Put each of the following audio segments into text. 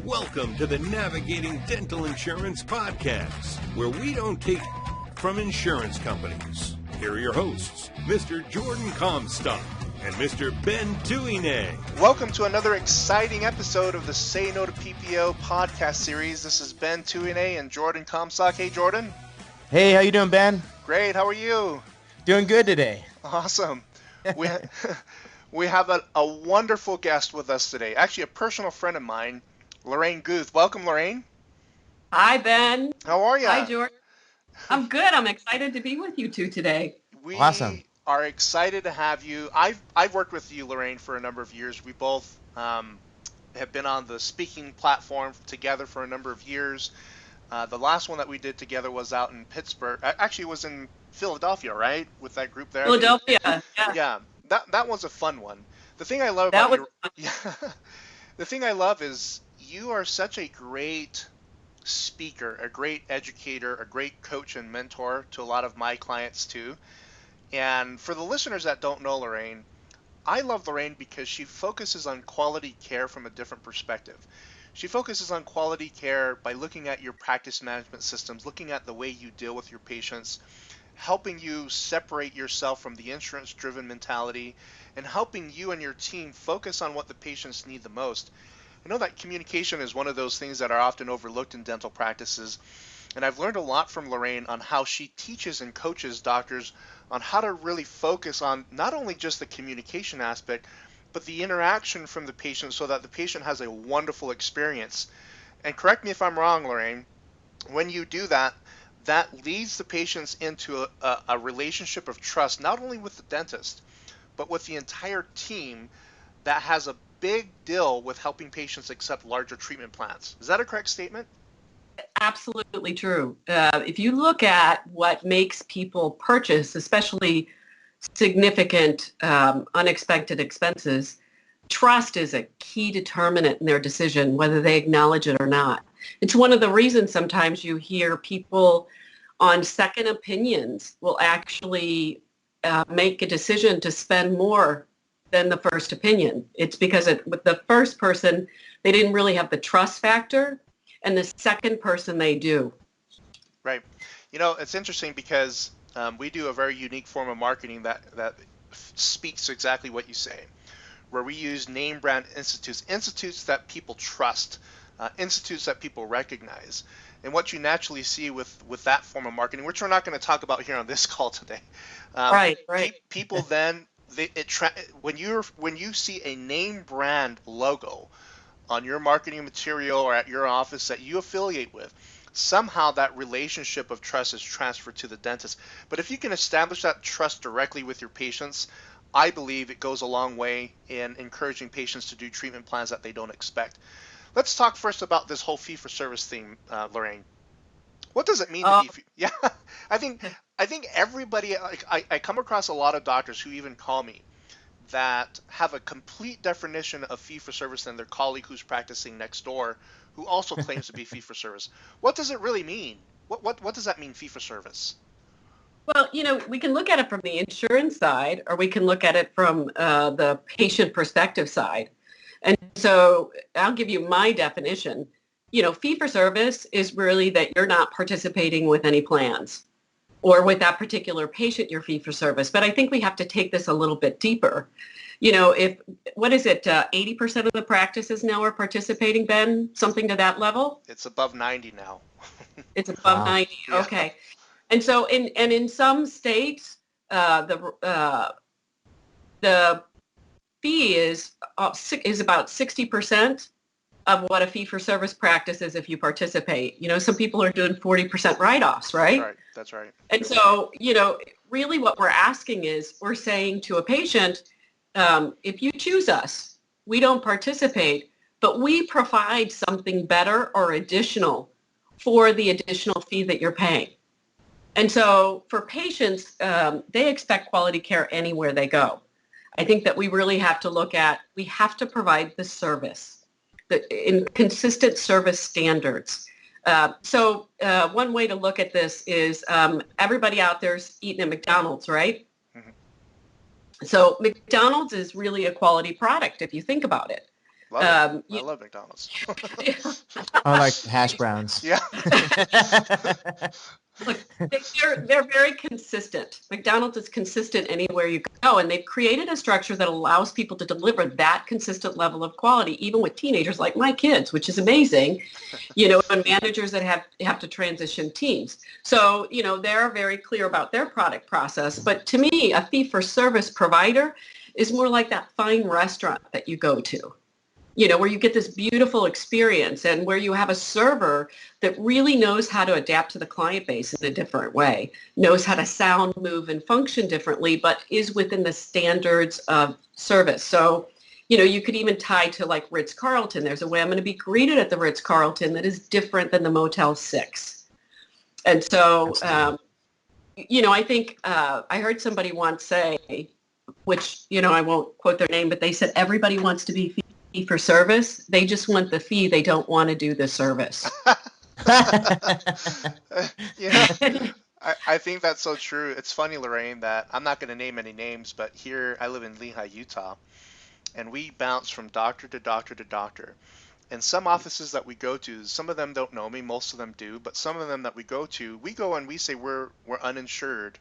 Welcome to the Navigating Dental Insurance Podcast, where we don't take from insurance companies. Here are your hosts, Mr. Jordan Comstock and Mr. Ben Tuine. Welcome to another exciting episode of the Say No to PPO podcast series. This is Ben Tuine and Jordan Comstock. Hey, Jordan. Hey, how you doing, Ben? Great. How are you? Doing good today. Awesome. We have a wonderful guest with us today. Actually, a personal friend of mine, Lorraine Guth. Welcome, Lorraine. Hi, Ben. How are you? Hi, Jordan. I'm good. I'm excited to be with you two today. We Awesome. are excited to have you. I've worked with you, Lorraine, for a number of years. We both have been on the speaking platform together for a number of years. The last one that we did together was out in Pittsburgh. Actually, it was in Philadelphia, right? With that group there. Philadelphia. Yeah. Yeah. That was a fun one. The thing I love the thing I love is you are such a great speaker, a great educator, a great coach and mentor to a lot of my clients too. And for the listeners that don't know Lorraine, I love Lorraine because she focuses on quality care from a different perspective. She focuses on quality care by looking at your practice management systems, looking at the way you deal with your patients, helping you separate yourself from the insurance-driven mentality, and helping you and your team focus on what the patients need the most. I know that communication is one of those things that are often overlooked in dental practices, and I've learned a lot from Lorraine on how she teaches and coaches doctors on how to really focus on not only just the communication aspect, but the interaction from the patient so that the patient has a wonderful experience. And correct me if I'm wrong, Lorraine, when you do that, that leads the patients into a relationship of trust, not only with the dentist, but with the entire team that has a big deal with helping patients accept larger treatment plans. Is that a correct statement? Absolutely true. If you look at what makes people purchase, especially significant unexpected expenses, trust is a key determinant in their decision, whether they acknowledge it or not. It's one of the reasons sometimes you hear people on second opinions will actually make a decision to spend more than the first opinion. It's because with the first person, they didn't really have the trust factor, and the second person they do. Right. You know, it's interesting because we do a very unique form of marketing that speaks to exactly what you say, where we use name brand institutes that people trust, institutes that people recognize. And what you naturally see with that form of marketing, which we're not going to talk about here on this call today, Right. People then when you see a name brand logo on your marketing material or at your office that you affiliate with, somehow that relationship of trust is transferred to the dentist. But if you can establish that trust directly with your patients, I believe it goes a long way in encouraging patients to do treatment plans that they don't expect. Let's talk first about this whole fee-for-service theme, Lorraine. What does it mean to be? Yeah, I think everybody. I come across a lot of doctors who even call me that have a complete definition of fee-for-service than their colleague who's practicing next door, who also claims to be fee-for-service. What does it really mean? What does that mean, fee-for-service? Well, we can look at it from the insurance side, or we can look at it from the patient perspective side. And so I'll give you my definition. Fee-for-service is really that you're not participating with any plans, or with that particular patient, you're fee-for-service. But I think we have to take this a little bit deeper. If 80% of the practices now are participating, Ben, something to that level? It's above 90 now. It's above 90. Yeah. Okay. And so in some states, the fee is about 60% of what a fee-for-service practice is if you participate. Some people are doing 40% write-offs, right? That's right. And so, really what we're asking is, we're saying to a patient, if you choose us, we don't participate, but we provide something better or additional for the additional fee that you're paying. And so for patients, they expect quality care anywhere they go. I think that we really have to look at, we have to provide the service in consistent service standards. So one way to look at this is everybody out there's eating at McDonald's, right? Mm-hmm. So McDonald's is really a quality product if you think about it. Love it. I love McDonald's. I like hash browns. Yeah. Look, they're very consistent. McDonald's is consistent anywhere you go, and they've created a structure that allows people to deliver that consistent level of quality, even with teenagers like my kids, which is amazing, and managers that have to transition teams. So, they're very clear about their product process. But to me, a fee-for-service provider is more like that fine restaurant that you go to. Where you get this beautiful experience and where you have a server that really knows how to adapt to the client base in a different way, knows how to sound, move, and function differently, but is within the standards of service. So, you could even tie to like Ritz-Carlton. There's a way I'm going to be greeted at the Ritz-Carlton that is different than the Motel 6. And so, I think I heard somebody once say, which, I won't quote their name, but they said everybody wants to be for service. They just want the fee. They don't want to do the service. I think that's so true. It's funny, Lorraine, that I'm not going to name any names, but here I live in Lehi, Utah, and we bounce from doctor to doctor to doctor. And some offices that we go to, some of them don't know me, most of them do, but some of them that we go and we say we're uninsured.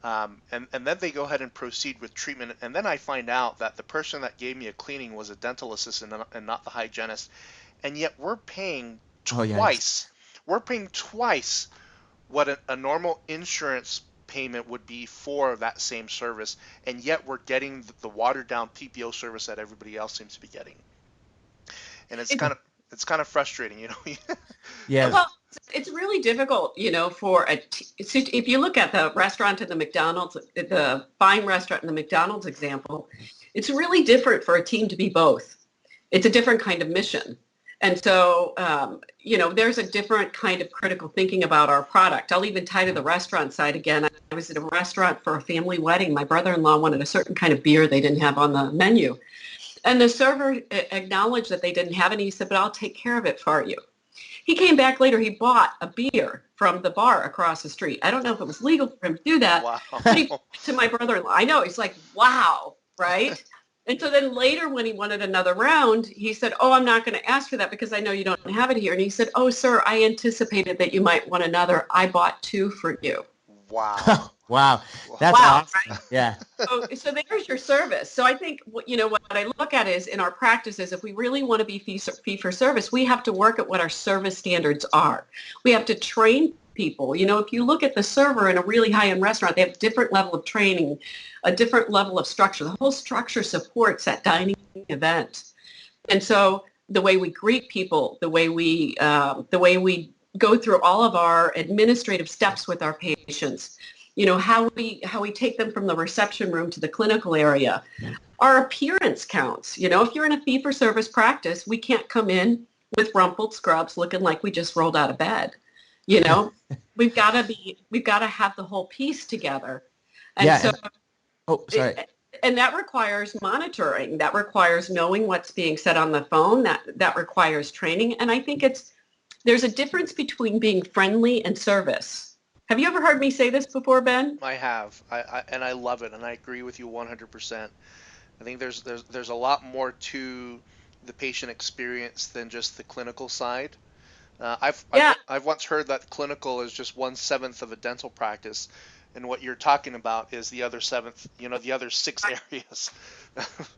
And then they go ahead and proceed with treatment. And then I find out that the person that gave me a cleaning was a dental assistant and not the hygienist. And yet we're paying twice. We're paying twice what a normal insurance payment would be for that same service. And yet we're getting the watered down PPO service that everybody else seems to be getting. And it's kind of frustrating, Yeah. Well, it's really difficult, if you look at the restaurant and the McDonald's, the fine restaurant and the McDonald's example, it's really different for a team to be both. It's a different kind of mission. And so, there's a different kind of critical thinking about our product. I'll even tie to the restaurant side again. I was at a restaurant for a family wedding. My brother-in-law wanted a certain kind of beer they didn't have on the menu. And the server acknowledged that they didn't have any. He said, but I'll take care of it for you. He came back later. He bought a beer from the bar across the street. I don't know if it was legal for him to do that. Wow. But he, to my brother-in-law, I know. He's like, wow, right? And so then later when he wanted another round, he said, oh, I'm not going to ask for that because I know you don't have it here. And he said, oh, sir, I anticipated that you might want another. I bought 2 for you. Wow. Wow. That's wow, awesome. right? Yeah. So there's your service. So I think, what I look at is in our practices, if we really want to be fee for service, we have to work at what our service standards are. We have to train people. If you look at the server in a really high-end restaurant, they have a different level of training, a different level of structure. The whole structure supports that dining event. And so the way we greet people, the way we go through all of our administrative steps with our patients, how we take them from the reception room to the clinical area. Our appearance counts. If you're in a fee-for-service practice, we can't come in with rumpled scrubs looking like we just rolled out of bed. We've got to have the whole piece together. And sorry. And that requires monitoring. That requires knowing what's being said on the phone. That requires training. And I think there's a difference between being friendly and service. Have you ever heard me say this before, Ben? I have, and I love it, and I agree with you 100%. I think there's a lot more to the patient experience than just the clinical side. I've once heard that clinical is just 1/7 of a dental practice, and what you're talking about is the other 7th, the other 6 areas.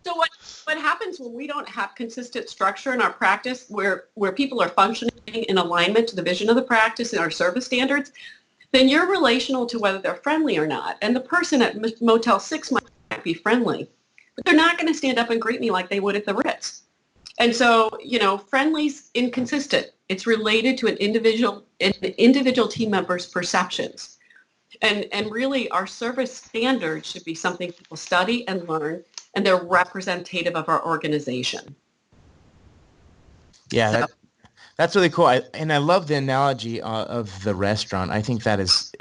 So what happens when we don't have consistent structure in our practice where people are functioning in alignment to the vision of the practice and our service standards, then you're relational to whether they're friendly or not. And the person at Motel 6 might be friendly, but they're not going to stand up and greet me like they would at the Ritz. And so, friendly's inconsistent. It's related to an individual team member's perceptions. And really, our service standards should be something people study and learn, and they're representative of our organization. Yeah, that's really cool. I love the analogy of the restaurant. I think that is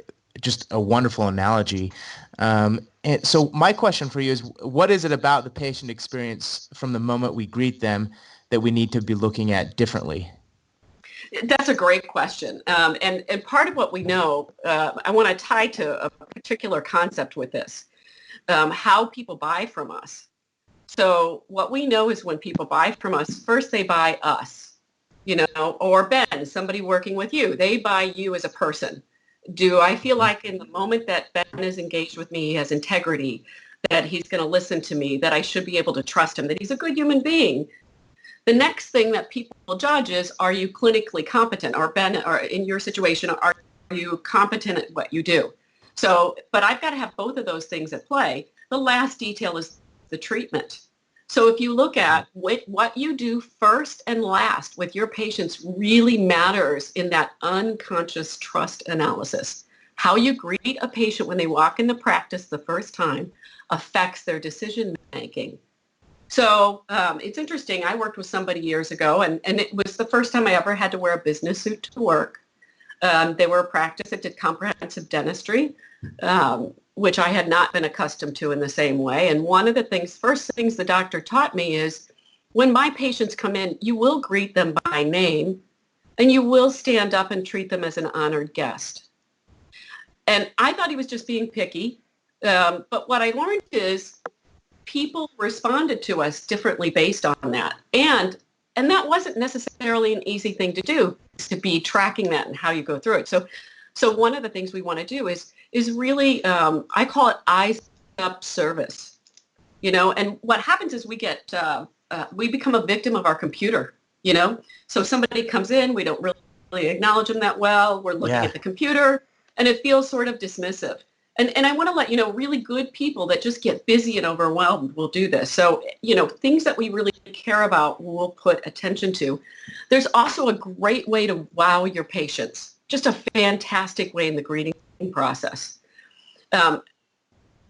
just a wonderful analogy. And so my question for you is, what is it about the patient experience from the moment we greet them that we need to be looking at differently? That's a great question. And part of what we know, I want to tie to a particular concept with this, how people buy from us. So what we know is when people buy from us, first they buy us, or Ben, somebody working with you. They buy you as a person. Do I feel like in the moment that Ben is engaged with me, he has integrity, that he's going to listen to me, that I should be able to trust him, that he's a good human being? The next thing that people judge is, are you clinically competent? Or Ben, or in your situation, are you competent at what you do? So, but I've got to have both of those things at play. The last detail is the treatment. So if you look at what you do first and last with your patients really matters in that unconscious trust analysis. How you greet a patient when they walk in the practice the first time affects their decision making. So it's interesting. I worked with somebody years ago, and it was the first time I ever had to wear a business suit to work. They were a practice that did comprehensive dentistry, which I had not been accustomed to in the same way. And one of the first things the doctor taught me is, when my patients come in, you will greet them by name, and you will stand up and treat them as an honored guest. And I thought he was just being picky. But what I learned is people responded to us differently based on that. And that wasn't necessarily an easy thing to do, to be tracking that and how you go through it. So one of the things we want to do is really, I call it eyes up service, and what happens is we become a victim of our computer, So somebody comes in, we don't really acknowledge them that well. We're looking at the computer, and it feels sort of dismissive. And I want to let really good people that just get busy and overwhelmed will do this. So, things that we really care about, we'll put attention to. There's also a great way to wow your patients, just a fantastic way in the greeting process. And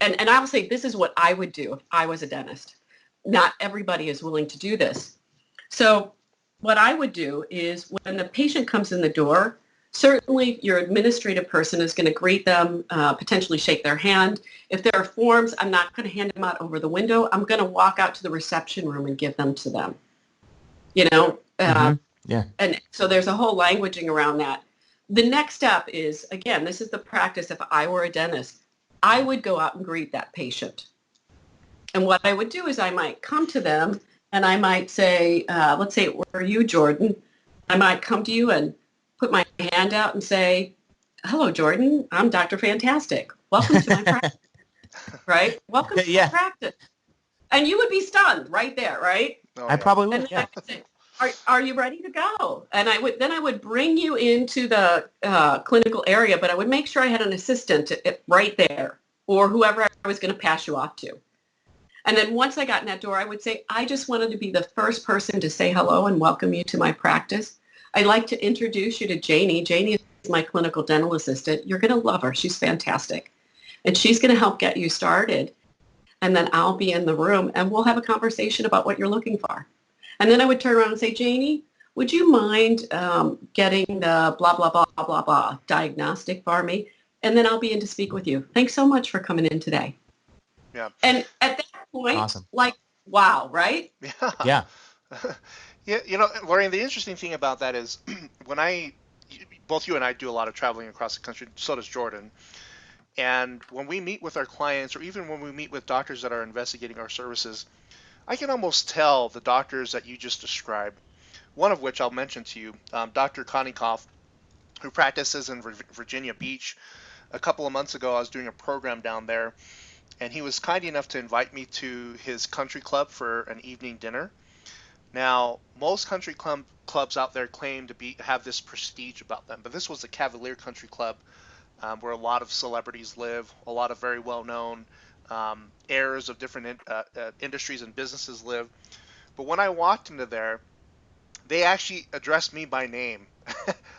I'll say this is what I would do if I was a dentist. Not everybody is willing to do this. So what I would do is, when the patient comes in the door, certainly your administrative person is going to greet them, potentially shake their hand. If there are forms, I'm not going to hand them out over the window. I'm going to walk out to the reception room and give them to them. And so there's a whole languaging around that. The next step is, again, this is the practice. If I were a dentist, I would go out and greet that patient. And what I would do is I might come to them and I might say, let's say it were you, Jordan. I might come to you and put my hand out and say, hello, Jordan, I'm Dr. Fantastic. Welcome to my practice, right? Welcome to my practice. And you would be stunned right there, right? Oh, I probably would, I would say, are you ready to go? And I would bring you into the clinical area, but I would make sure I had an assistant right there, or whoever I was going to pass you off to. And then once I got in that door, I would say, I just wanted to be the first person to say hello and welcome you to my practice. I'd like to introduce you to Janie. Janie is my clinical dental assistant. You're going to love her. She's fantastic. And she's going to help get you started. And then I'll be in the room and we'll have a conversation about what you're looking for. And then I would turn around and say, Janie, would you mind getting the blah, blah, blah, blah, blah diagnostic for me? And then I'll be in to speak with you. Thanks so much for coming in today. Yeah. And at that point, awesome. Wow, right? Yeah. Yeah, Lorraine, the interesting thing about that is when both you and I do a lot of traveling across the country, so does Jordan. And when we meet with our clients, or even when we meet with doctors that are investigating our services, I can almost tell the doctors that you just described, one of which I'll mention to you, Dr. Konikoff, who practices in Virginia Beach. A couple of months ago, I was doing a program down there, and he was kind enough to invite me to his country club for an evening dinner. Now, most country clubs out there claim to have this prestige about them, but this was a Cavalier Country Club where a lot of celebrities live, a lot of very well-known heirs of different industries and businesses live. But when I walked into there, they actually addressed me by name.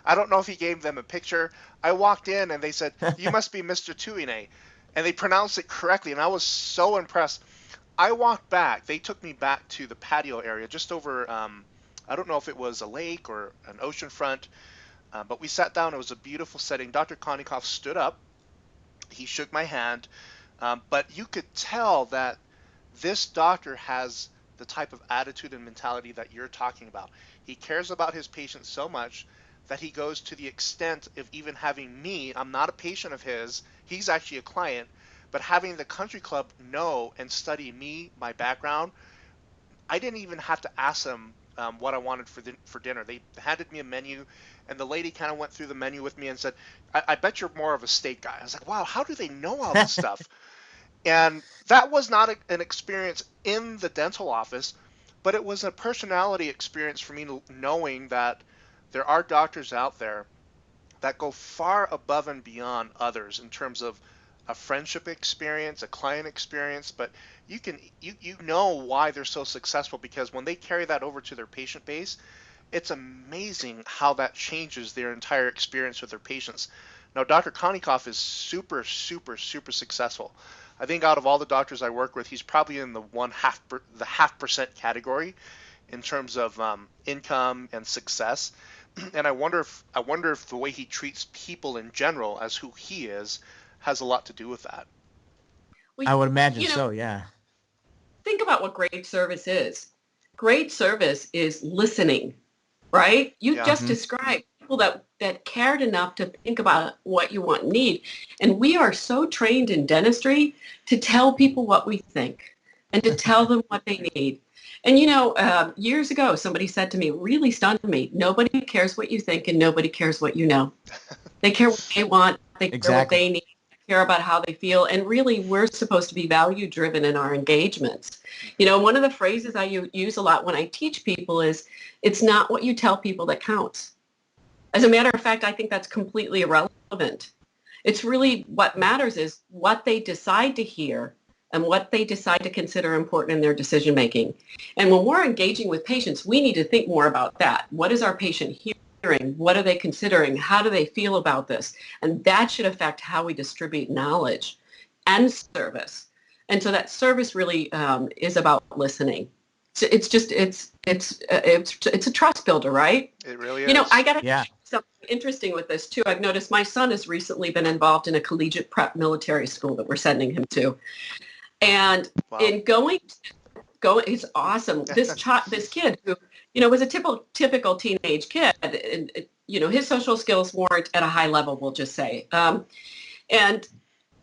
I don't know if he gave them a picture. I walked in and they said, you must be Mr. Tuine. And they pronounced it correctly, and I was so impressed. I walked back. They took me back to the patio area just over, I don't know if it was a lake or an ocean front, but we sat down. It was a beautiful setting. Dr. Konikoff stood up. He shook my hand, but you could tell that this doctor has the type of attitude and mentality that you're talking about. He cares about his patients so much that he goes to the extent of even having me, I'm not a patient of his, he's actually a client, but having the country club know and study me, my background, I didn't even have to ask them what I wanted for dinner. They handed me a menu, and the lady kind of went through the menu with me and said, I bet you're more of a steak guy. I was like, wow, how do they know all this stuff? And that was not an experience in the dental office, but it was a personality experience for me, knowing that there are doctors out there that go far above and beyond others in terms of a friendship experience, a client experience, but you know why they're so successful, because when they carry that over to their patient base, it's amazing how that changes their entire experience with their patients. Now, Dr. Konikoff is super, super, super successful. I think out of all the doctors I work with, he's probably in the half percent category in terms of income and success. And I wonder if the way he treats people in general, as who he is, has a lot to do with that. I would imagine so, yeah. Think about what great service is. Great service is listening, right? You just described people that cared enough to think about what you want and need. And we are so trained in dentistry to tell people what we think and to tell them what they need. And, years ago, somebody said to me, really stunned me, nobody cares what you think and nobody cares what you know. They care what they want. They care what they need. They care about how they feel. And really, we're supposed to be value-driven in our engagements. One of the phrases I use a lot when I teach people is, it's not what you tell people that counts. As a matter of fact, I think that's completely irrelevant. It's really what matters is what they decide to hear and what they decide to consider important in their decision making. And when we're engaging with patients, we need to think more about that. What is our patient hearing? What are they considering? How do they feel about this? And that should affect how we distribute knowledge and service. And so that service really is about listening. So it's a trust builder, right? It really is. I got to tell you something interesting with this too. I've noticed my son has recently been involved in a collegiate prep military school that we're sending him to. And in going, it's awesome. This kid who, was a typical teenage kid, and, his social skills weren't at a high level, we'll just say. And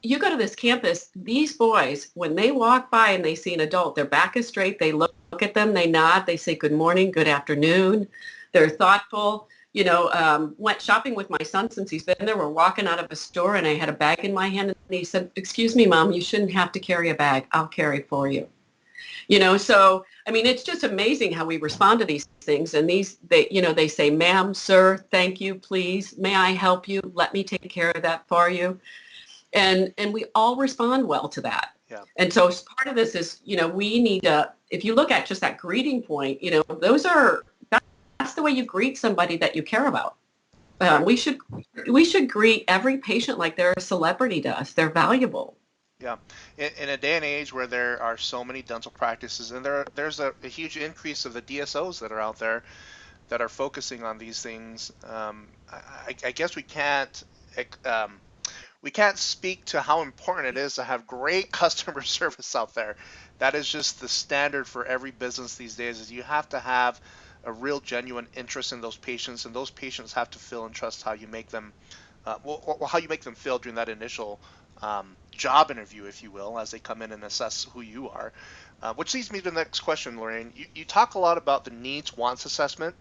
you go to this campus, these boys, when they walk by and they see an adult, their back is straight, they look at them, they nod, they say good morning, good afternoon. They're thoughtful. Went shopping with my son since he's been there. We're walking out of a store and I had a bag in my hand and he said, "Excuse me, Mom, you shouldn't have to carry a bag. I'll carry it for you." So, it's just amazing how we respond to these things. And they say, "Ma'am, sir, thank you, please. May I help you? Let me take care of that for you." And we all respond well to that. Yeah. And so part of this is, we need to, if you look at just that greeting point, that's the way you greet somebody that you care about. We should greet every patient like they're a celebrity to us. They're valuable. Yeah. In a day and age where there are so many dental practices, and there's a huge increase of the DSOs that are out there that are focusing on these things, I guess we can't speak to how important it is to have great customer service out there. That is just the standard for every business these days, is you have to have a real genuine interest in those patients, and those patients have to feel and trust how you make them how you make them feel during that initial job interview, if you will, as they come in and assess who you are. Which leads me to the next question, Lorraine. You talk a lot about the needs wants assessment.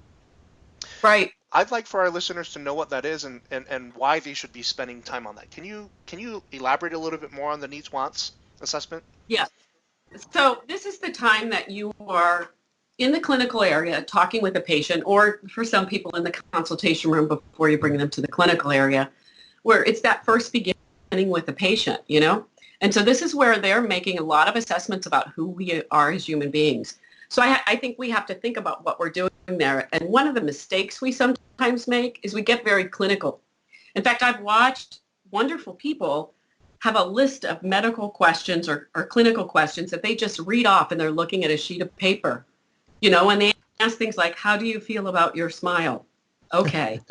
Right. I'd like for our listeners to know what that is and why they should be spending time on that. Can you elaborate a little bit more on the needs wants assessment? Yeah. So this is the time that you are in the clinical area talking with a patient, or for some people in the consultation room before you bring them to the clinical area, where it's that first beginning with the patient, And so this is where they're making a lot of assessments about who we are as human beings. So I think we have to think about what we're doing there. And one of the mistakes we sometimes make is we get very clinical. In fact, I've watched wonderful people have a list of medical questions or clinical questions that they just read off, and they're looking at a sheet of paper. And they ask things like, "How do you feel about your smile?" Okay.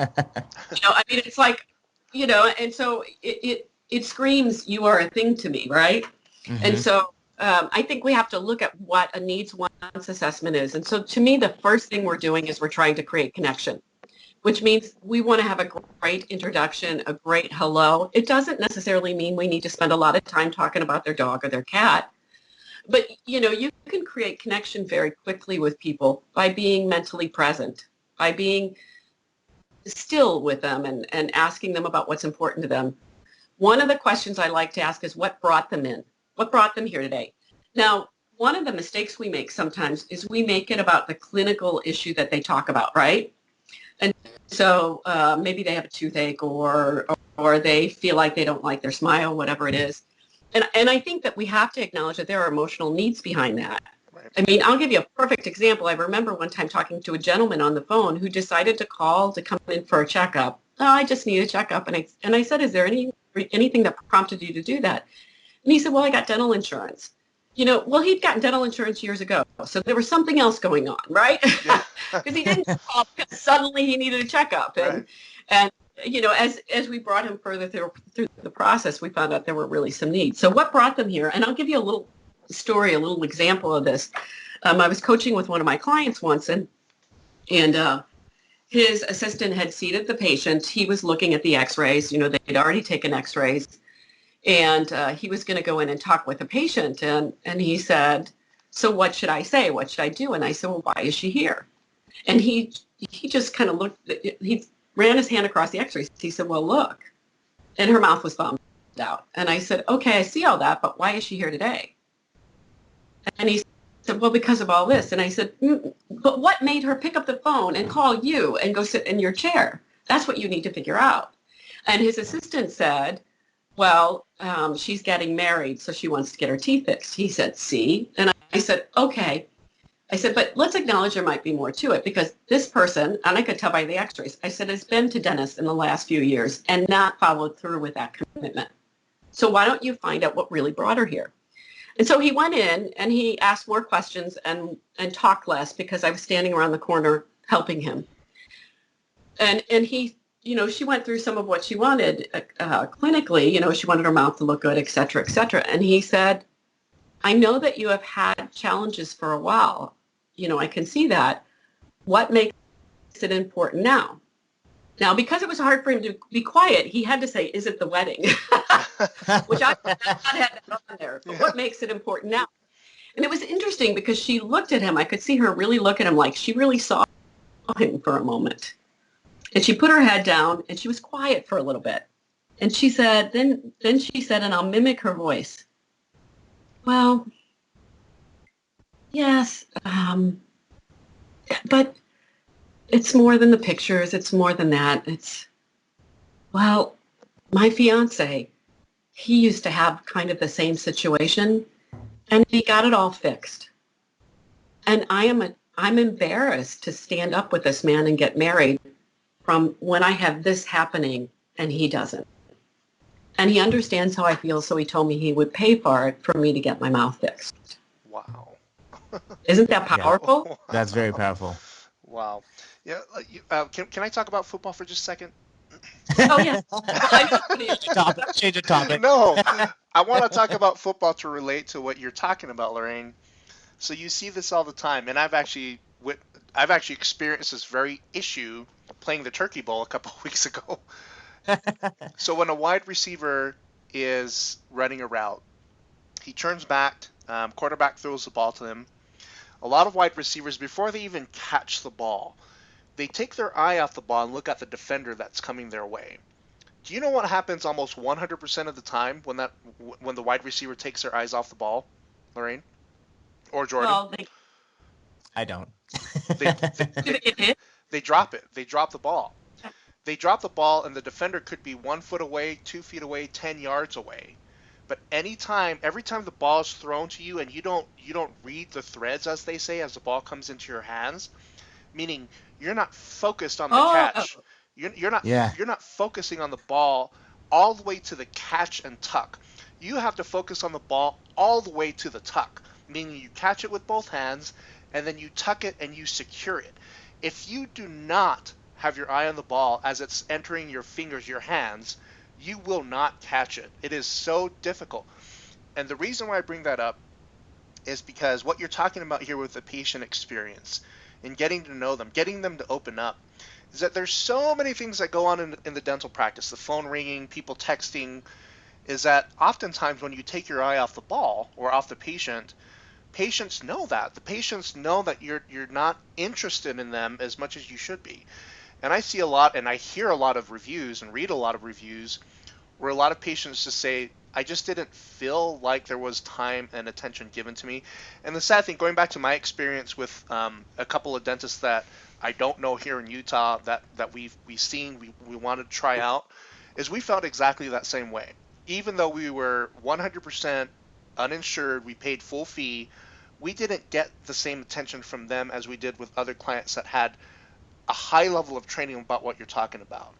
It's like, and so it screams, "You are a thing to me," right? Mm-hmm. And so I think we have to look at what a needs wants assessment is. And so to me, the first thing we're doing is we're trying to create connection, which means we want to have a great introduction, a great hello. It doesn't necessarily mean we need to spend a lot of time talking about their dog or their cat. But, you can create connection very quickly with people by being mentally present, by being still with them and asking them about what's important to them. One of the questions I like to ask is what brought them in? What brought them here today? Now, one of the mistakes we make sometimes is we make it about the clinical issue that they talk about, right? And so maybe they have a toothache or they feel like they don't like their smile, whatever it is. And I think that we have to acknowledge that there are emotional needs behind that. Right. I mean, I'll give you a perfect example. I remember one time talking to a gentleman on the phone who decided to call to come in for a checkup. Oh, I just need a checkup. And I said, is there anything that prompted you to do that? And he said, well, I got dental insurance. Well, he'd gotten dental insurance years ago. So there was something else going on, right? Yeah. Because he didn't call because suddenly he needed a checkup. And as we brought him further through the process, we found out there were really some needs. So what brought them here? And I'll give you a little story, a little example of this. I was coaching with one of my clients once, and his assistant had seated the patient. He was looking at the x-rays. They'd already taken x-rays. And he was going to go in and talk with the patient. And he said, so what should I say? What should I do? And I said, well, why is she here? And he just kind of looked, he ran his hand across the x-rays. He said, well, look. And her mouth was thumbed out. And I said, okay, I see all that, but why is she here today? And he said, well, because of all this. And I said, but what made her pick up the phone and call you and go sit in your chair? That's what you need to figure out. And his assistant said, well, she's getting married, so she wants to get her teeth fixed. He said, see? And I said, okay. I said, but let's acknowledge there might be more to it, because this person, and I could tell by the x-rays, I said, has been to dentists in the last few years and not followed through with that commitment. So why don't you find out what really brought her here? And so he went in and he asked more questions and talked less, because I was standing around the corner helping him. And he, she went through some of what she wanted clinically. She wanted her mouth to look good, et cetera, et cetera. And he said, I know that you have had challenges for a while. I can see that. What makes it important now? Now, because it was hard for him to be quiet, he had to say, is it the wedding? Which I had that on there. But what makes it important now? And it was interesting because she looked at him. I could see her really look at him like she really saw him for a moment. And she put her head down and she was quiet for a little bit. And she said, then she said, and I'll mimic her voice. Well, yes, but it's more than the pictures. It's more than that. Well, my fiance, he used to have kind of the same situation, and he got it all fixed. And I'm embarrassed to stand up with this man and get married from when I have this happening and he doesn't. And he understands how I feel, so he told me he would pay for it for me to get my mouth fixed. Wow. Isn't that powerful? Yeah. That's very powerful. Wow. Yeah. Can I talk about football for just a second? Oh, yes. Change the topic. No. I want to talk about football to relate to what you're talking about, Lorraine. So you see this all the time, and I've actually experienced this very issue playing the Turkey Bowl a couple of weeks ago. So when a wide receiver is running a route, he turns back, quarterback throws the ball to him. A lot of wide receivers, before they even catch the ball, they take their eye off the ball and look at the defender that's coming their way. Do you know what happens almost 100% of the time when the wide receiver takes their eyes off the ball, Lorraine? Or Jordan? Well, I don't. They drop it. They drop the ball. They drop the ball, and the defender could be 1 foot away, 2 feet away, 10 yards away. But every time the ball is thrown to you, and you don't read the threads, as they say, as the ball comes into your hands, meaning you're not focused on the catch. You're not focusing on the ball all the way to the catch and tuck. You have to focus on the ball all the way to the tuck, meaning you catch it with both hands, and then you tuck it and you secure it. If you do not have your eye on the ball as it's entering your fingers, your hands, you will not catch it. It is so difficult. And the reason why I bring that up is because what you're talking about here with the patient experience and getting to know them, getting them to open up, is that there's so many things that go on in the dental practice, the phone ringing, people texting, is that oftentimes when you take your eye off the ball or off the patient, patients know that. The patients know that you're not interested in them as much as you should be. And I see a lot, and I hear a lot of reviews and read a lot of reviews where a lot of patients just say, I just didn't feel like there was time and attention given to me. And the sad thing, going back to my experience with a couple of dentists that I don't know here in Utah that we've seen, we wanted to try out, is we felt exactly that same way. Even though we were 100% uninsured, we paid full fee, we didn't get the same attention from them as we did with other clients that had a high level of training about what you're talking about.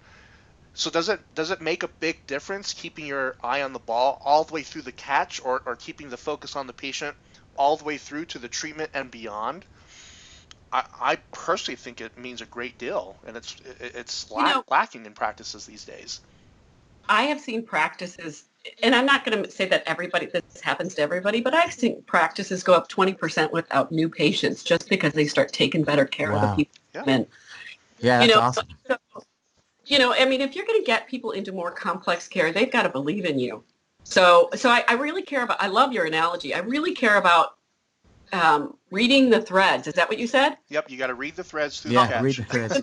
So does it make a big difference keeping your eye on the ball all the way through the catch, or keeping the focus on the patient all the way through to the treatment and beyond? I personally think it means a great deal, and it's lacking in practices these days. I have seen practices, and I'm not going to say that this happens to everybody, but I've seen practices go up 20% without new patients just because they start taking better care of the people. Yeah, that's awesome. So, I mean, if you're going to get people into more complex care, they've got to believe in you. So I really care about, I love your analogy. I really care about reading the threads. Is that what you said? Yep, you got to read the threads through the catch. Yeah, read the threads.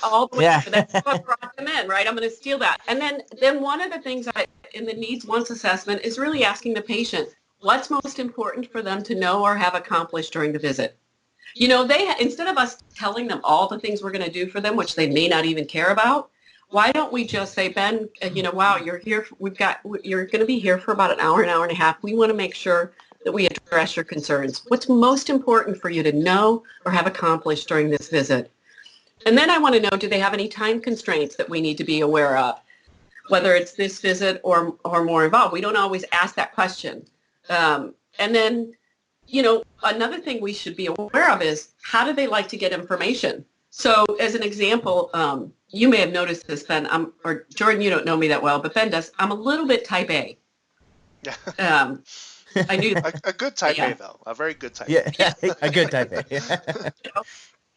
All the way. Yeah. That's what brought them in, right? I'm going to steal that. And then one of the things in the needs wants assessment is really asking the patient, what's most important for them to know or have accomplished during the visit? Instead of us telling them all the things we're going to do for them, which they may not even care about, why don't we just say, Ben, wow, you're here. You're going to be here for about an hour and a half. We want to make sure that we address your concerns. What's most important for you to know or have accomplished during this visit? And then I want to know, do they have any time constraints that we need to be aware of, whether it's this visit or more involved? We don't always ask that question. And then, another thing we should be aware of is, how do they like to get information? So as an example, you may have noticed this, Ben, or Jordan, you don't know me that well, but Ben does. I'm a little bit type A. Yeah. I knew a good type A, though. A very good type A. Yeah, a good type A.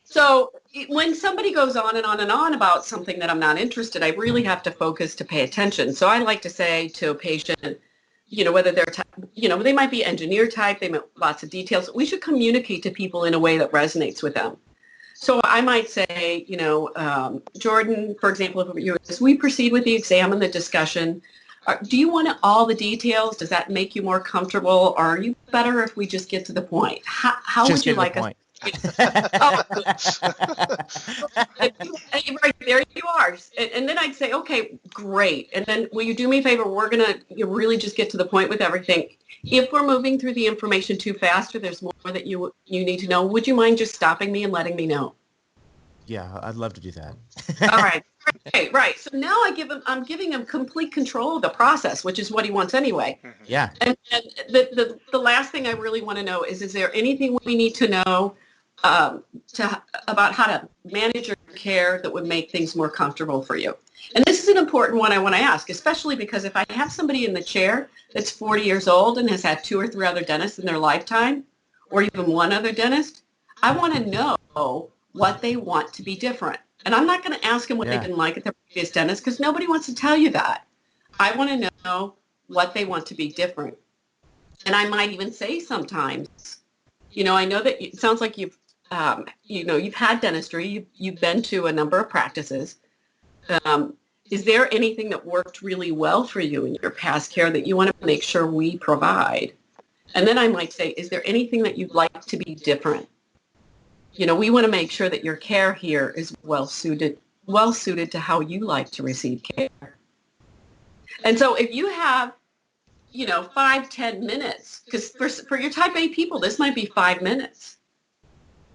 So when somebody goes on and on and on about something that I'm not interested, I really have to focus to pay attention. So I like to say to a patient, whether they're, they might be engineer type, they might lots of details. We should communicate to people in a way that resonates with them. So I might say, Jordan, for example, as we proceed with the exam and the discussion, do you want all the details? Does that make you more comfortable? Or are you better if we just get to the point? How would you like us? Right, there you are. And then I'd say, okay, great. And then will you do me a favor? We're going to really just get to the point with everything. If we're moving through the information too fast or there's more that you need to know, would you mind just stopping me and letting me know? Yeah, I'd love to do that. All right. Okay, right. So now I'm giving him complete control of the process, which is what he wants anyway. Yeah. And the last thing I really want to know is there anything we need to know about how to manage your care that would make things more comfortable for you? And this is an important one I want to ask, especially because if I have somebody in the chair that's 40 years old and has had 2 or 3 other dentists in their lifetime, or even one other dentist, I want to know what they want to be different. And I'm not going to ask them what they didn't like at their previous dentist, because nobody wants to tell you that. I want to know what they want to be different. And I might even say sometimes, I know that it sounds like you've had dentistry, you've been to a number of practices. Is there anything that worked really well for you in your past care that you want to make sure we provide? And then I might say, is there anything that you'd like to be different? We want to make sure that your care here is well suited to how you like to receive care. And so if you have, 5-10 minutes, because for your type A people, this might be 5 minutes.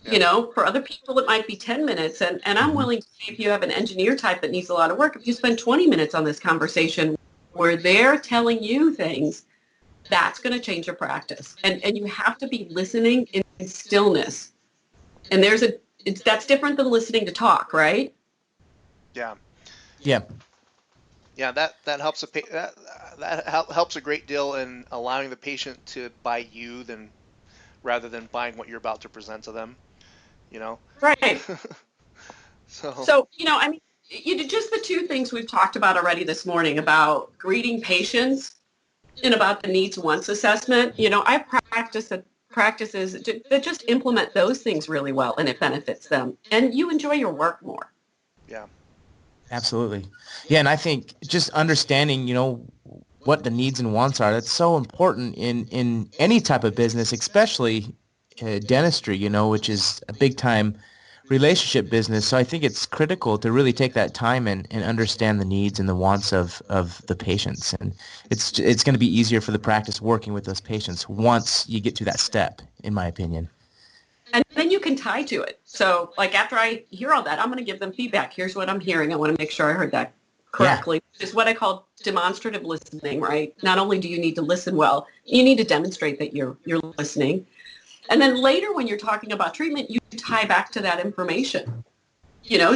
For other people, it might be 10 minutes. And I'm willing to say, if you have an engineer type that needs a lot of work, if you spend 20 minutes on this conversation where they're telling you things, that's going to change your practice. And you have to be listening in stillness. And that's different than listening to talk, right? Yeah. Yeah. Yeah, that helps that helps a great deal in allowing the patient to buy you rather than buying what you're about to present to them. Right. So just the 2 things we've talked about already this morning about greeting patients and about the needs wants assessment. I practice at practices that just implement those things really well, and it benefits them, and you enjoy your work more. Yeah. Absolutely. Yeah, and I think just understanding, what the needs and wants are, that's so important in any type of business, especially dentistry, which is a big time relationship business. So I think it's critical to really take that time and understand the needs and the wants of the patients. And it's going to be easier for the practice working with those patients once you get to that step, in my opinion. And then you can tie to it. So like after I hear all that, I'm going to give them feedback. Here's what I'm hearing. I want to make sure I heard that correctly. Yeah. Which is what I call demonstrative listening, right? Not only do you need to listen well, you need to demonstrate that you're listening. And then later when you're talking about treatment, you tie back to that information.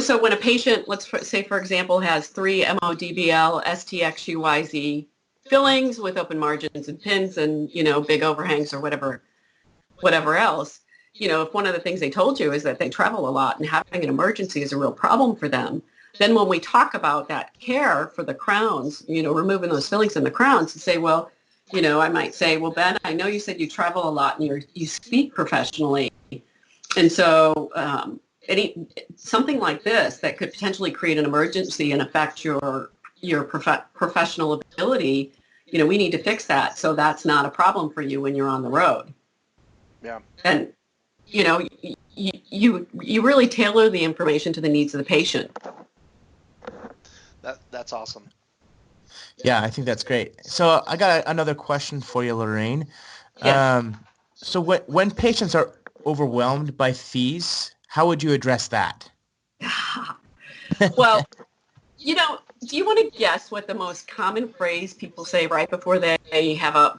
So when a patient, let's say, for example, has 3 MODBL, STXUYZ fillings with open margins and pins and, big overhangs or whatever else, if one of the things they told you is that they travel a lot and having an emergency is a real problem for them, then when we talk about that care for the crowns, removing those fillings in the crowns, and say, well, I might say, well, Ben, I know you said you travel a lot and you speak professionally. And so something like this that could potentially create an emergency and affect your professional ability, we need to fix that. So that's not a problem for you when you're on the road. Yeah. And, you really tailor the information to the needs of the patient. That's awesome. Yeah, I think that's great. So I got another question for you, Lorraine. Yes. So when patients are overwhelmed by fees, how would you address that? Well, do you want to guess what the most common phrase people say right before they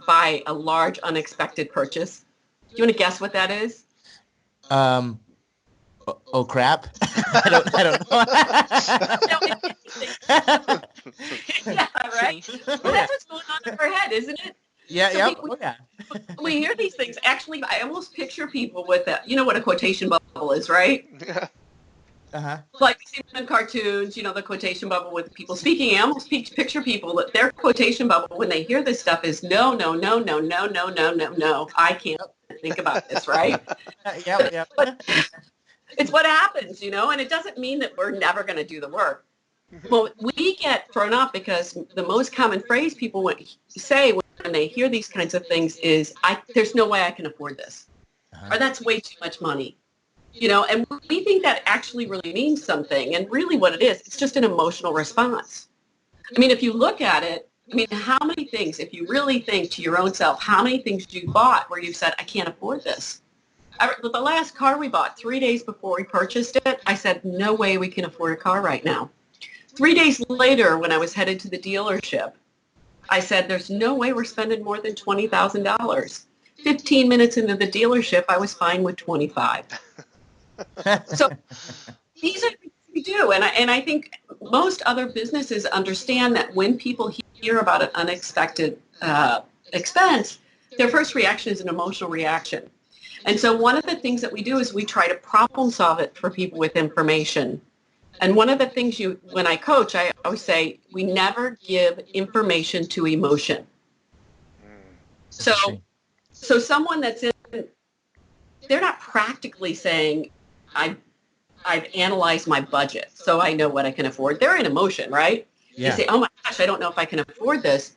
buy a large unexpected purchase? Do you want to guess what that is? Oh crap! I don't know. Yeah, right. Well, that's what's going on in our head, isn't it? Yeah, so yeah. We hear these things. Actually, I almost picture people with that. You know what a quotation bubble is, right? Yeah. Uh-huh. Like you see them in cartoons, the quotation bubble with people speaking. I almost picture people that their quotation bubble when they hear this stuff is no, no, no, no, no, no, no, no, no. I can't think about this, right? Yeah. But it's what happens, and it doesn't mean that we're never going to do the work. Well, we get thrown off because the most common phrase people say when they hear these kinds of things is, there's no way I can afford this. Or that's way too much money. And we think that actually really means something. And really what it is, it's just an emotional response. I mean, if you look at it, how many things, if you really think to your own self, how many things you bought where you've said, I can't afford this? The last car we bought 3 days before we purchased it, I said, no way we can afford a car right now. 3 days later, when I was headed to the dealership, I said, there's no way we're spending more than $20,000. 15 minutes into the dealership, I was fine with $25,000. So these are things we do. And I think most other businesses understand that when people hear about an unexpected expense, their first reaction is an emotional reaction. And so one of the things that we do is we try to problem solve it for people with information. And one of the things when I coach, I always say, we never give information to emotion. So someone that's they're not practically saying, I've analyzed my budget, so I know what I can afford. They're in emotion, right? Yeah. They say, oh my gosh, I don't know if I can afford this.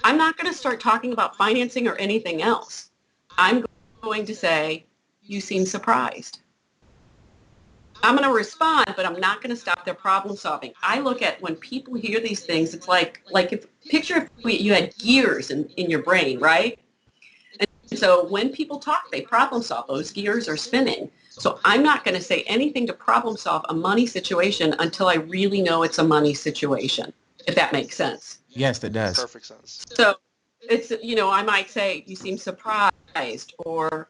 I'm not going to start talking about financing or anything else. I'm going to say, you seem surprised. I'm going to respond, but I'm not going to stop their problem solving. I look at when people hear these things, it's like if you had gears in your brain, right? And so when people talk, they problem solve. Those gears are spinning. So I'm not going to say anything to problem solve a money situation until I really know it's a money situation, if that makes sense. Yes, that does. Perfect sense. So it's, I might say, you seem surprised, or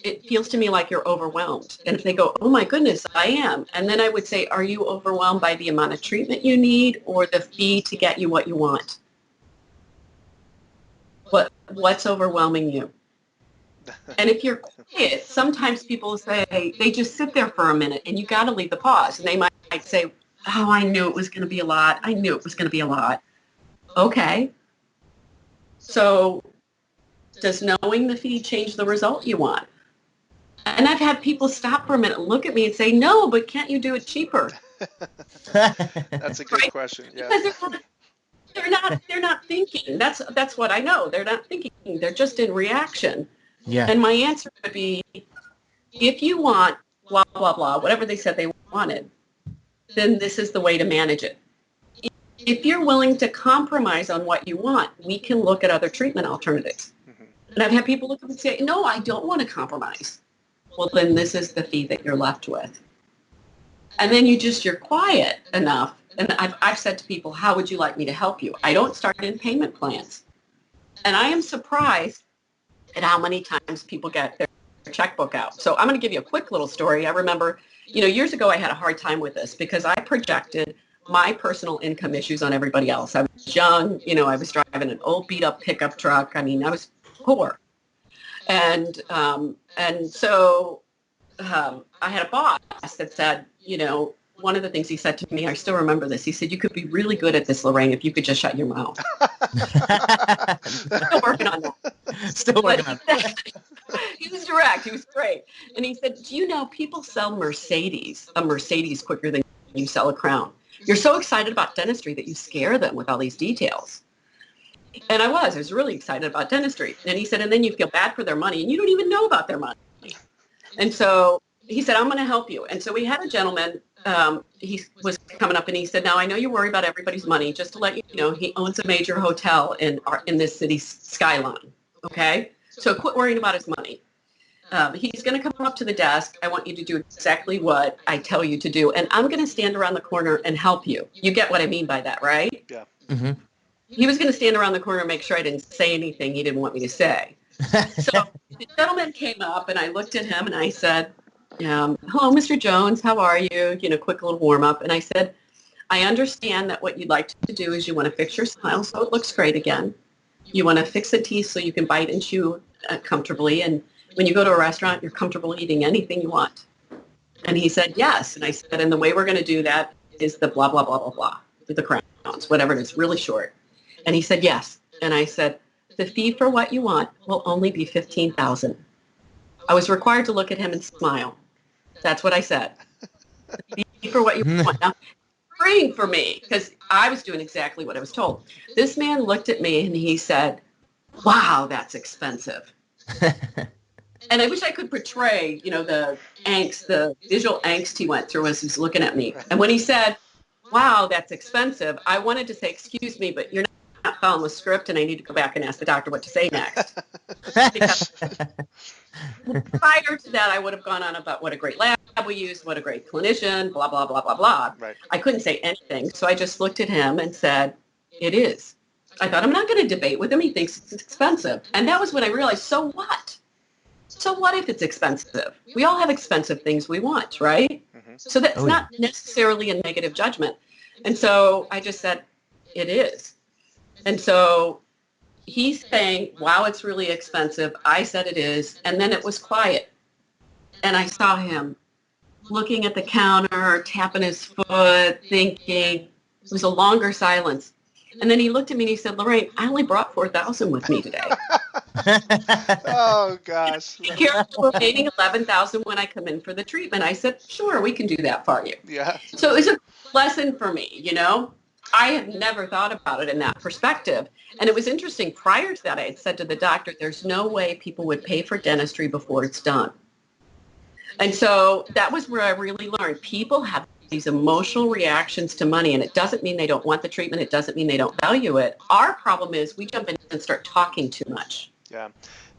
it feels to me like you're overwhelmed. And if they go, oh my goodness, I am. And then I would say, are you overwhelmed by the amount of treatment you need or the fee to get you what you want? What's overwhelming you? And if you're quiet, sometimes people say, they just sit there for a minute and you got to leave the pause. And they might say, oh, I knew it was going to be a lot. I knew it was going to be a lot. Okay. So Does knowing the fee change the result you want? And I've had people stop for a minute and look at me and say, no, but can't you do it cheaper? That's a good question. Yeah. Because they're not thinking. That's what I know. They're not thinking. They're just in reaction. Yeah. And my answer would be, if you want blah, blah, blah, whatever they said they wanted, then this is the way to manage it. If you're willing to compromise on what you want, we can look at other treatment alternatives. Mm-hmm. And I've had people look at me and say, no, I don't want to compromise. Well, then this is the fee that you're left with. And then you're quiet enough. And I've said to people, how would you like me to help you? I don't start in payment plans. And I am surprised at how many times people get their checkbook out. So I'm going to give you a quick little story. I remember, years ago I had a hard time with this because I projected my personal income issues on everybody else. I was young, I was driving an old beat up pickup truck. I mean, I was poor. And so I had a boss that said, one of the things he said to me, I still remember this. He said, you could be really good at this, Lorraine, if you could just shut your mouth. Still working on that. He was direct. He was great. And he said, do you know people sell a Mercedes quicker than you sell a Crown? You're so excited about dentistry that you scare them with all these details. And I was really excited about dentistry. And he said, and then you feel bad for their money and you don't even know about their money. And so he said, I'm going to help you. And so we had a gentleman, he was coming up and he said, now I know you worry about everybody's money. Just to let you know, he owns a major hotel in this city's skyline. Okay? So quit worrying about his money. He's going to come up to the desk. I want you to do exactly what I tell you to do. And I'm going to stand around the corner and help you. You get what I mean by that, right? Yeah. Mm-hmm. He was going to stand around the corner and make sure I didn't say anything he didn't want me to say. So the gentleman came up and I looked at him and I said, hello, Mr. Jones, how are you? Quick little warm up. And I said, I understand that what you'd like to do is you want to fix your smile so it looks great again. You want to fix the teeth so you can bite and chew comfortably. And when you go to a restaurant, you're comfortable eating anything you want. And he said, yes. And I said, and the way we're going to do that is the blah, blah, blah, blah, blah, with the crowns, whatever it is, really short. And he said, yes. And I said, the fee for what you want will only be $15,000. I was required to look at him and smile. That's what I said. The fee for what you want. Now, praying for me, because I was doing exactly what I was told. This man looked at me and he said, wow, that's expensive. And I wish I could portray, the angst, the visual angst he went through as he was looking at me. And when he said, wow, that's expensive, I wanted to say, excuse me, but you're not following the script and I need to go back and ask the doctor what to say next. Because prior to that, I would have gone on about what a great lab we use, what a great clinician, blah, blah, blah, blah, blah. Right. I couldn't say anything. So I just looked at him and said, it is. I thought, I'm not going to debate with him. He thinks it's expensive. And that was when I realized, so what? So what if it's expensive? We all have expensive things we want, right? Mm-hmm. So that's not necessarily a negative judgment. And so I just said, it is. And so he's saying, wow, it's really expensive. I said it is. And then it was quiet. And I saw him looking at the counter, tapping his foot, thinking. It was a longer silence. And then he looked at me and he said, Lorraine, I only brought $4,000 with me today. Oh, gosh. Be careful of remaining $11,000 when I come in for the treatment. I said, sure, we can do that for you. Yeah. So it was a lesson for me, I had never thought about it in that perspective. And it was interesting. Prior to that, I had said to the doctor, there's no way people would pay for dentistry before it's done. And so that was where I really learned people have these emotional reactions to money, and it doesn't mean they don't want the treatment. It doesn't mean they don't value it. Our problem is we jump in and start talking too much. Yeah,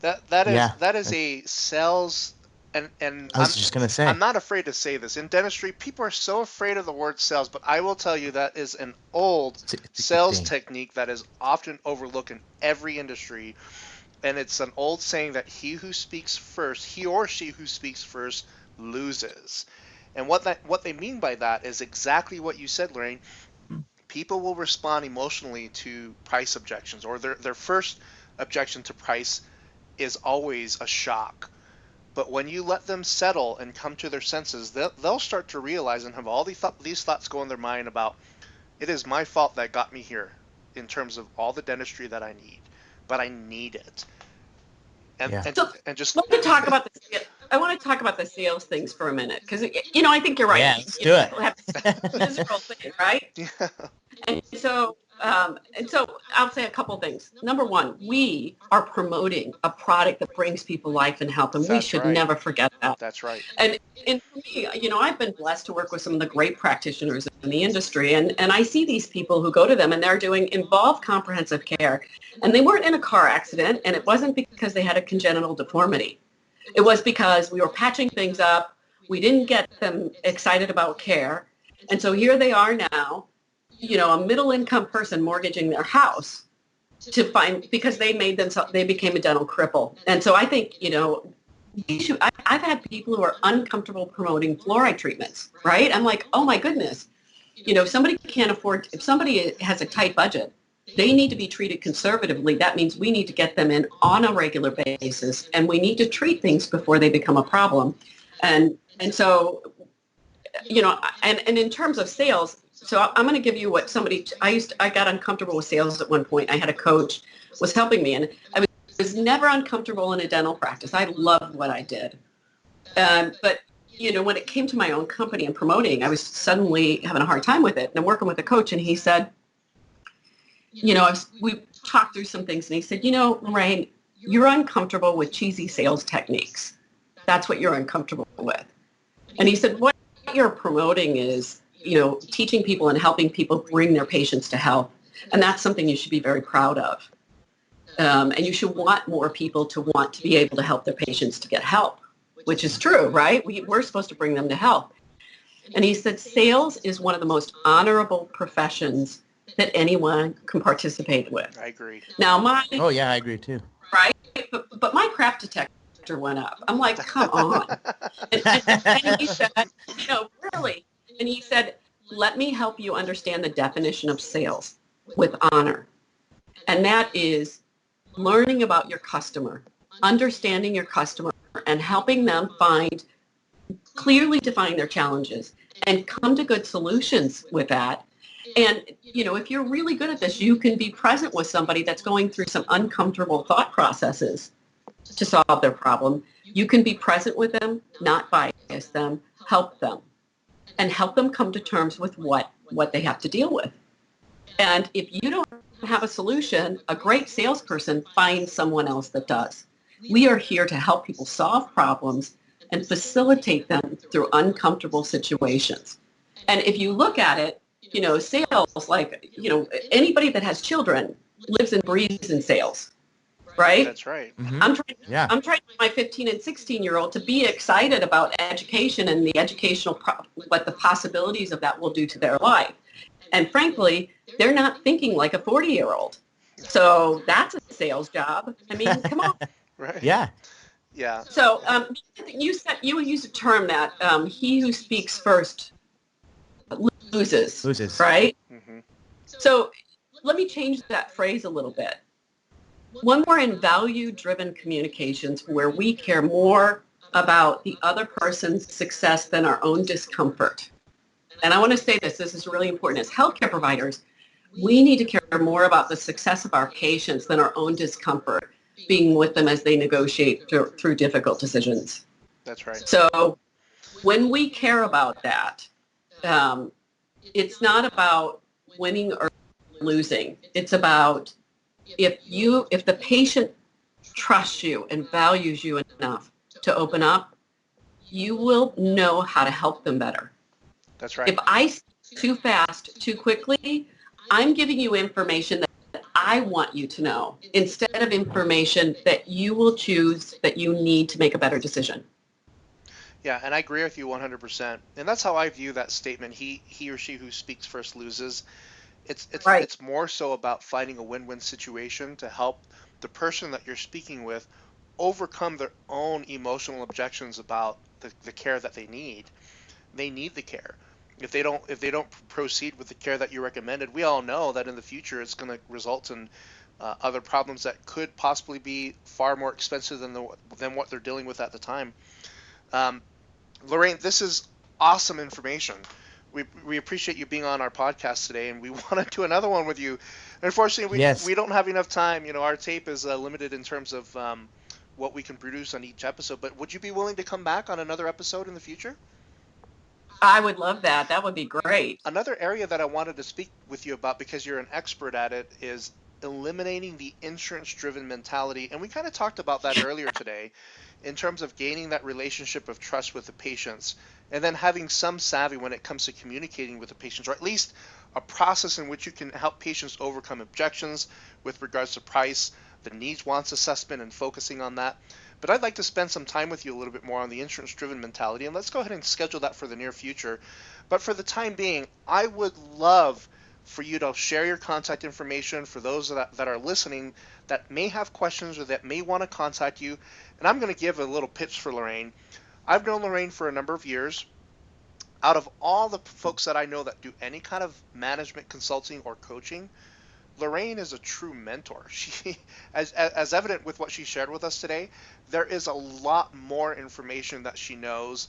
that is a sales, and I was just going to say, I'm not afraid to say this. In dentistry, people are so afraid of the word sales, but I will tell you that is an old sales technique that is often overlooked in every industry, and it's an old saying that he or she who speaks first loses. And what they mean by that is exactly what you said, Lorraine. People will respond emotionally to price objections, or their first objection to price is always a shock. But when you let them settle and come to their senses, they'll start to realize and have all these thoughts go in their mind about, it is my fault that got me here in terms of all the dentistry that I need, but I need it. And just let me talk about I want to talk about the sales things for a minute because I think you're right. Yeah, let's do it. Physical thing, right? Yeah. And so I'll say a couple things. Number one, we are promoting a product that brings people life and health, and we should never forget that. That's right. And for me, I've been blessed to work with some of the great practitioners in the industry, and I see these people who go to them and they're doing involved comprehensive care, and they weren't in a car accident, and it wasn't because they had a congenital deformity. It was because we were patching things up. We didn't get them excited about care. And so here they are now, a middle-income person mortgaging their house because they became a dental cripple. And so I think, I've had people who are uncomfortable promoting fluoride treatments, right? I'm like, oh my goodness, somebody can't afford, if somebody has a tight budget, they need to be treated conservatively. That means we need to get them in on a regular basis, and we need to treat things before they become a problem. And so, and in terms of sales, so I'm going to give you what I got uncomfortable with sales at one point. I had a coach was helping me, and I was never uncomfortable in a dental practice. I loved what I did. But, when it came to my own company and promoting, I was suddenly having a hard time with it. And I'm working with a coach, and he said, we talked through some things, and he said, Lorraine, you're uncomfortable with cheesy sales techniques. That's what you're uncomfortable with. And he said, what you're promoting is, teaching people and helping people bring their patients to health. And that's something you should be very proud of. And you should want more people to want to be able to help their patients to get help, which is true, right? We're supposed to bring them to health. And he said, sales is one of the most honorable professions that anyone can participate with. I agree. Now, Oh, yeah, I agree too. Right? But my crap detector went up. I'm like, come on. And he said, really? And he said, let me help you understand the definition of sales with honor. And that is learning about your customer, understanding your customer, and helping them clearly define their challenges and come to good solutions with that. And, if you're really good at this, you can be present with somebody that's going through some uncomfortable thought processes to solve their problem. You can be present with them, not bias them, help them, and help them come to terms with what they have to deal with. And if you don't have a solution, a great salesperson finds someone else that does. We are here to help people solve problems and facilitate them through uncomfortable situations. And if you look at it, sales, like, anybody that has children lives and breathes in sales, right? That's right. Mm-hmm. I'm trying to get my 15 and 16-year-old to be excited about education and the educational, what the possibilities of that will do to their life. And frankly, they're not thinking like a 40-year-old. So that's a sales job. I mean, come on. Right. Yeah. Yeah. So you used a term that he who speaks first loses, right? Mm-hmm. So let me change that phrase a little bit. When we're in value-driven communications where we care more about the other person's success than our own discomfort, and I want to say this is really important. As healthcare providers, we need to care more about the success of our patients than our own discomfort being with them as they negotiate through difficult decisions. That's right. So when we care about that, it's not about winning or losing. It's about if the patient trusts you and values you enough to open up, you will know how to help them better. That's right. If I speak too fast, too quickly, I'm giving you information that I want you to know instead of information that you will choose that you need to make a better decision. Yeah, and I agree with you 100%. And that's how I view that statement. He or she who speaks first loses. It's more so about finding a win-win situation to help the person that you're speaking with overcome their own emotional objections about the care that they need. They need the care. If they don't proceed with the care that you recommended, we all know that in the future it's going to result in other problems that could possibly be far more expensive than what they're dealing with at the time. Lorraine, this is awesome information. We appreciate you being on our podcast today, and we want to do another one with you. Unfortunately, we don't have enough time. Our tape is limited in terms of what we can produce on each episode. But would you be willing to come back on another episode in the future? I would love that. That would be great. Another area that I wanted to speak with you about, because you're an expert at it, is eliminating the insurance-driven mentality. And we kind of talked about that earlier today in terms of gaining that relationship of trust with the patients, and then having some savvy when it comes to communicating with the patients, or at least a process in which you can help patients overcome objections with regards to price, the needs wants assessment, and focusing on that. But I'd like to spend some time with you a little bit more on the insurance-driven mentality, and let's go ahead and schedule that for the near future. But for the time being, I would love for you to share your contact information for those that are listening that may have questions or that may want to contact you. And I'm going to give a little pitch for Lorraine. I've known Lorraine for a number of years. Out of all the folks that I know that do any kind of management consulting or coaching, Lorraine is a true mentor. She, as evident with what she shared with us today, there is a lot more information that she knows,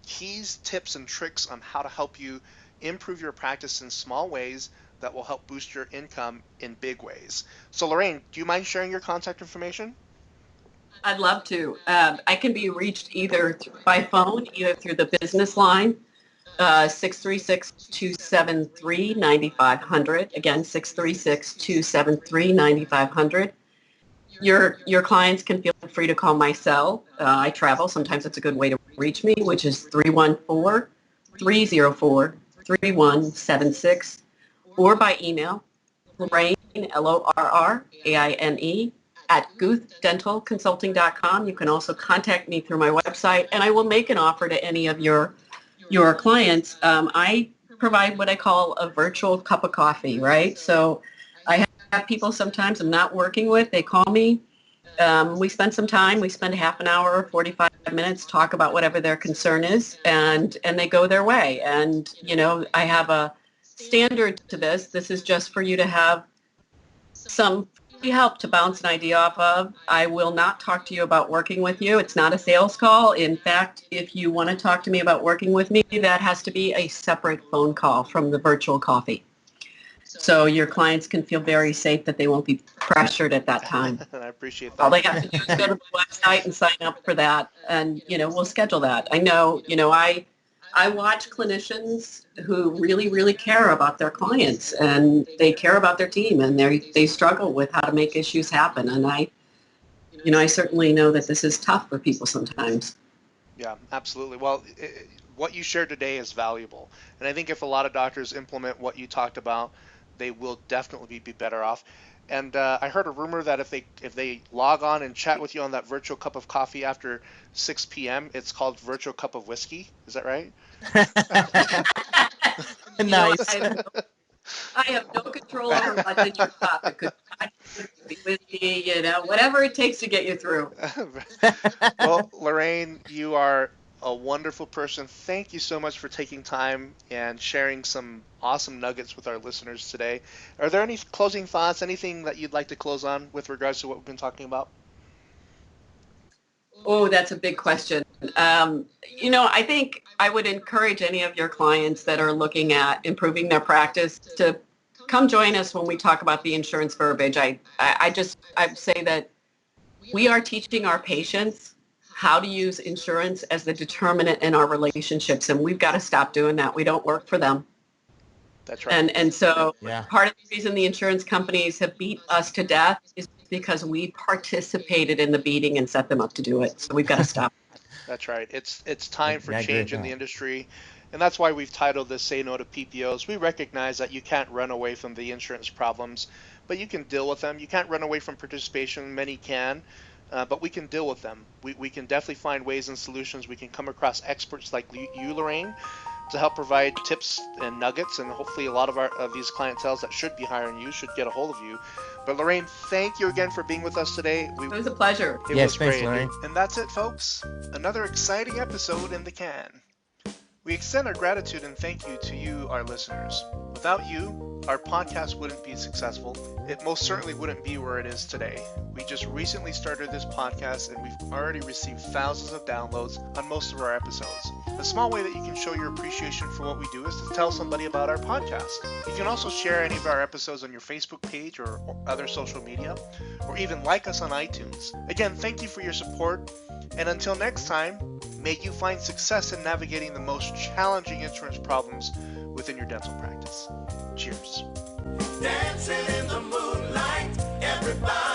keys, tips, and tricks on how to help you improve your practice in small ways that will help boost your income in big ways. So Lorraine, do you mind sharing your contact information? I'd love to. I can be reached either by phone, either through the business line, 636-273-9500. Again, 636-273-9500. Your clients can feel free to call my cell. I travel. Sometimes it's a good way to reach me, which is 314-304-3176, or by email, Lorraine, Lorraine, at GuthDentalConsulting.com. You can also contact me through my website, and I will make an offer to any of your clients. I provide what I call a virtual cup of coffee, right? So I have people sometimes I'm not working with. They call me. We spend some time. We spend half an hour, 45 minutes, talk about whatever their concern is, and they go their way. And, I have a standard to this. This is just for you to have some help to bounce an idea off of. I will not talk to you about working with you. It's not a sales call. In fact, if you want to talk to me about working with me, that has to be a separate phone call from the virtual coffee. So your clients can feel very safe that they won't be pressured at that time. I appreciate that. All they have to do is go to the website and sign up for that, and, we'll schedule that. I know, I watch clinicians who really, really care about their clients, and they care about their team, and they struggle with how to make issues happen. And I certainly know that this is tough for people sometimes. Yeah, absolutely. Well, what you shared today is valuable. And I think if a lot of doctors implement what you talked about, they will definitely be better off. And I heard a rumor that if they log on and chat with you on that virtual cup of coffee after 6 p.m., it's called virtual cup of whiskey. Is that right? Nice. I have no control over what's in your cup. It could be whiskey, whatever it takes to get you through. Well, Lorraine, you are a wonderful person. Thank you so much for taking time and sharing some awesome nuggets with our listeners today. Are there any closing thoughts, anything that you'd like to close on with regards to what we've been talking about? Oh, that's a big question. I think I would encourage any of your clients that are looking at improving their practice to come join us when we talk about the insurance verbiage. I'd say that we are teaching our patients how to use insurance as the determinant in our relationships, and we've got to stop doing that. We don't work for them. That's right. And so part of the reason the insurance companies have beat us to death is because we participated in the beating and set them up to do it. So we've got to stop. That's right. It's time for change in the industry. And that's why we've titled this Say No to PPOs. We recognize that you can't run away from the insurance problems, but you can deal with them. You can't run away from participation. Many can, but we can deal with them. We can definitely find ways and solutions. We can come across experts like you, Lorraine, to help provide tips and nuggets, and hopefully a lot of these clienteles that should be hiring you should get a hold of you. But Lorraine, thank you again for being with us today. It was a pleasure. It was great. Lorraine. And that's it, folks. Another exciting episode in the can. We extend our gratitude and thank you to you, our listeners. Without you, our podcast wouldn't be successful. It most certainly wouldn't be where it is today. We just recently started this podcast and we've already received thousands of downloads on most of our episodes. A small way that you can show your appreciation for what we do is to tell somebody about our podcast. You can also share any of our episodes on your Facebook page or other social media, or even like us on iTunes. Again, thank you for your support, and until next time, may you find success in navigating the most challenging insurance problems within your dental practice. Cheers. Dancing in the moonlight, everybody.